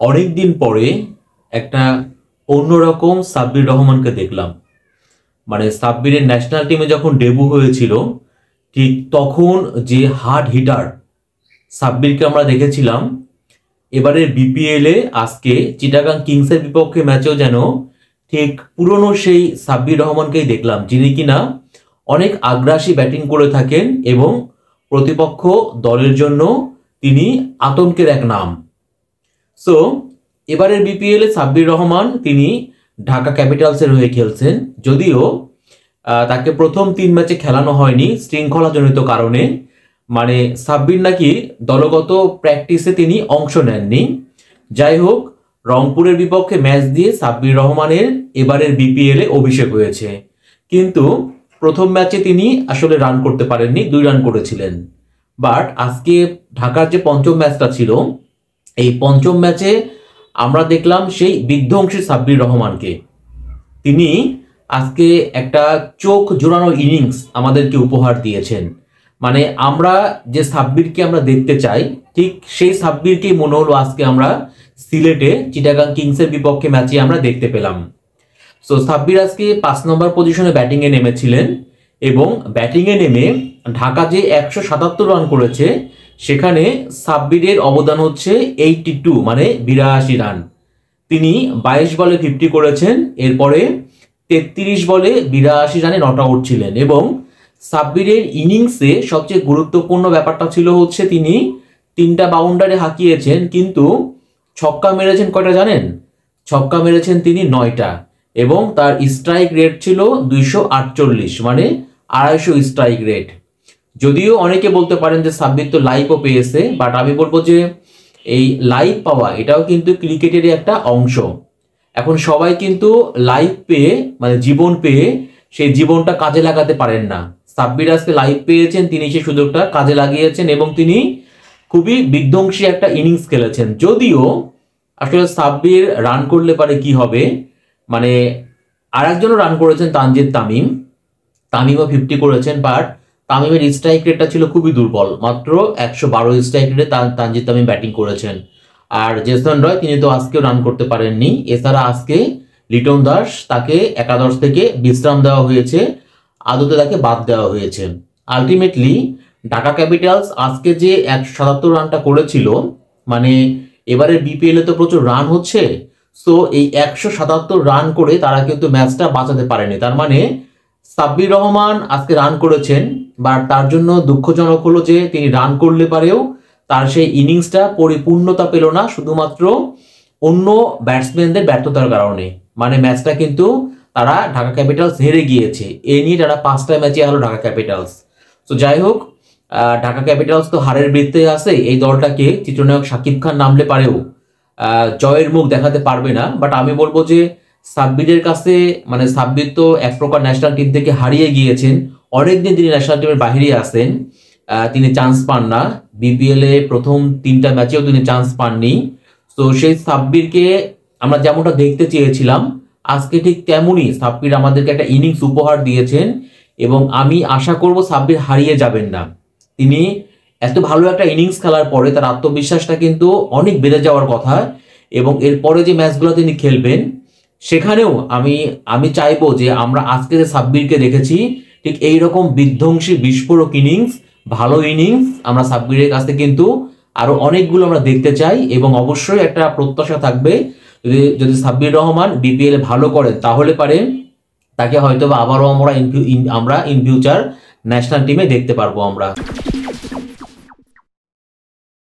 অনেক দিন পরে একটা অন্যরকম সাব্বির রহমানকে দেখলাম। মানে সাব্বিরের ন্যাশনাল টিমে যখন ডেবু হয়েছিল ঠিক তখন যে হার্ড হিটার সাব্বিরকে আমরা দেখেছিলাম, এবারের বিপিএল এ আজকে চিটাগাং কিংসের বিপক্ষে ম্যাচেও যেন ঠিক পুরনো সেই সাব্বির রহমানকেই দেখলাম, যিনি কিনা অনেক আগ্রাসী ব্যাটিং করে থাকেন এবং প্রতিপক্ষ দলের জন্য তিনি আতঙ্কের এক নাম। সো এবারের বিপিএল এ সাব্বির রহমান তিনি ঢাকা ক্যাপিটালসের হয়ে খেলছেন, যদিও তাকে প্রথম 3 ম্যাচে খেলানো হয়নি শৃঙ্খলাজনিত কারণে। মানে সাব্বির নাকি দলগত প্র্যাকটিসে তিনি অংশ নেননি। যাই হোক, রংপুরের বিপক্ষে ম্যাচ দিয়ে সাব্বির রহমানের এবারের বিপিএল এ অভিষেক হয়েছে, কিন্তু প্রথম ম্যাচে তিনি আসলে রান করতে পারেননি, 2 রান করেছিলেন। বাট আজকে ঢাকার যে পঞ্চম ম্যাচটা ছিল, এই পঞ্চম ম্যাচে আমরা দেখলাম সেই বিধ্বংসী সাব্বির রহমানকে। তিনি আজকে একটা চোখ জোড়ানো ইনিংস আমাদেরকে উপহার দিয়েছেন। মানে আমরা যে সাব্বিরকে আমরা দেখতে চাই ঠিক সেই সাব্বিরকেই মনে হলো আজকে আমরা সিলেটে চিটাগাং কিংসের বিপক্ষে ম্যাচে আমরা দেখতে পেলাম। সো সাব্বির আজকে 5 নম্বর পজিশনে ব্যাটিংয়ে নেমেছিলেন এবং ব্যাটিংয়ে নেমে ঢাকা যে 177 রান করেছে সেখানে সাব্বিরের অবদান হচ্ছে 82, মানে 82 রান। তিনি 22 বলে 50 করেছেন, এরপরে 33 বলে 82 রানে নট আউট ছিলেন। এবং সাব্বিরের ইনিংসে সবচেয়ে গুরুত্বপূর্ণ ব্যাপারটা ছিল হচ্ছে তিনি 3টা বাউন্ডারি হাঁকিয়েছেন, কিন্তু ছক্কা মেরেছেন কয়টা জানেন? ছক্কা মেরেছেন তিনি 9টা এবং তার স্ট্রাইক রেট ছিল 248, মানে 250 স্ট্রাইক রেট। যদিও অনেকে বলতে পারেন যে সাব্বির তো লাইভও পেয়েছে, বাট আমি বলবো যে এই লাইভ পাওয়া এটাও কিন্তু ক্রিকেটেরই একটা অংশ। এখন সবাই কিন্তু লাইভ পেয়ে, মানে জীবন পেয়ে সেই জীবনটা কাজে লাগাতে পারেন না। সাব্বির আজকে লাইভ পেয়েছেন, তিনি সেই সুযোগটা কাজে লাগিয়েছেন এবং তিনি খুবই বিধ্বংসী একটা ইনিংস খেলেছেন। যদিও আসলে সাব্বির রান করলে পারে কি হবে, মানে আরেকজনও রান করেছেন তামিমও 50 করেছেন, বাট তামিমের স্ট্রাইক রেটটা ছিল খুবই দুর্বল, মাত্র 112 স্ট্রাইক রেটে তানজিদ তামিম ব্যাটিং করেছেন। আর জেসন রয় তিনি তো আজকেও রান করতে পারেননি। এছাড়া আজকে লিটন দাস তাকে একাদশ থেকে বিশ্রাম দেওয়া হয়েছে, আদতে তাকে বাদ দেওয়া হয়েছে। আলটিমেটলি ঢাকা ক্যাপিটালস আজকে যে 177 রানটা করেছিল, মানে এবারে বিপিএল এ তো প্রচুর রান হচ্ছে, সো এই 177 রান করে তারা কিন্তু ম্যাচটা বাঁচাতে পারেনি। তার মানে সাব্বির রহমান আজকে রান করেছেন, বাট তার জন্য দুঃখজনক হলো যে তিনি রান করলে পারেও তার সেই ইনিংসটা পরিপূর্ণতা পেল না, শুধুমাত্র অন্য ব্যাটসম্যানদের ব্যর্থতার কারণে। মানে ম্যাচটা কিন্তু তারা ঢাকা ক্যাপিটালস হেরে গিয়েছে, এ নিয়ে তারা 5টা ম্যাচে হলো ঢাকা ক্যাপিটালস। তো যাই হোক, ঢাকা ক্যাপিটালস তো হারের বৃত্তে আছে, এই দলটাকে চিত্রনায়ক শাকিব খান নামলে পারেও জয়ের মুখ দেখাতে পারবে না। বাট আমি বলবো যে সাব্বিরের কাছে, মানে সাব্বির তো এক প্রকার ন্যাশনাল টিম থেকে হারিয়ে গিয়েছেন, অনেকদিন তিনি ন্যাশনাল টিমের বাহিরে আছেন, তিনি চান্স পান না। বিপিএল এ প্রথম 3টা ম্যাচেও তিনি চান্স পাননি। তো সেই সাব্বিরকে আমরা যেমনটা দেখতে চেয়েছিলাম আজকে ঠিক তেমনই সাব্বির আমাদেরকে একটা ইনিংস উপহার দিয়েছেন এবং আমি আশা করব সাব্বির হারিয়ে যাবেন না। তিনি এত ভালো একটা ইনিংস খেলার পরে তার আত্মবিশ্বাসটা কিন্তু অনেক বেড়ে যাওয়ার কথা এবং এরপরে যে ম্যাচগুলো তিনি খেলবেন সেখানেও আমি চাইবো যে আমরা আজকে যে সাব্বিরকে দেখেছি ঠিক এইরকম বিধ্বংসী বিস্ফোরক ইনিংস, ভালো ইনিংস আমরা সাব্বিরের কাছে কিন্তু আরো অনেকগুলো আমরা দেখতে চাই এবং অবশ্যই একটা প্রত্যাশা থাকবে যদি সাব্বির রহমান বিপিএল এ ভালো করেন তাহলে পারে তাকে হয়তো আবারও আমরা ইন ফিউচার ন্যাশনাল টিমে দেখতে পারবো আমরা।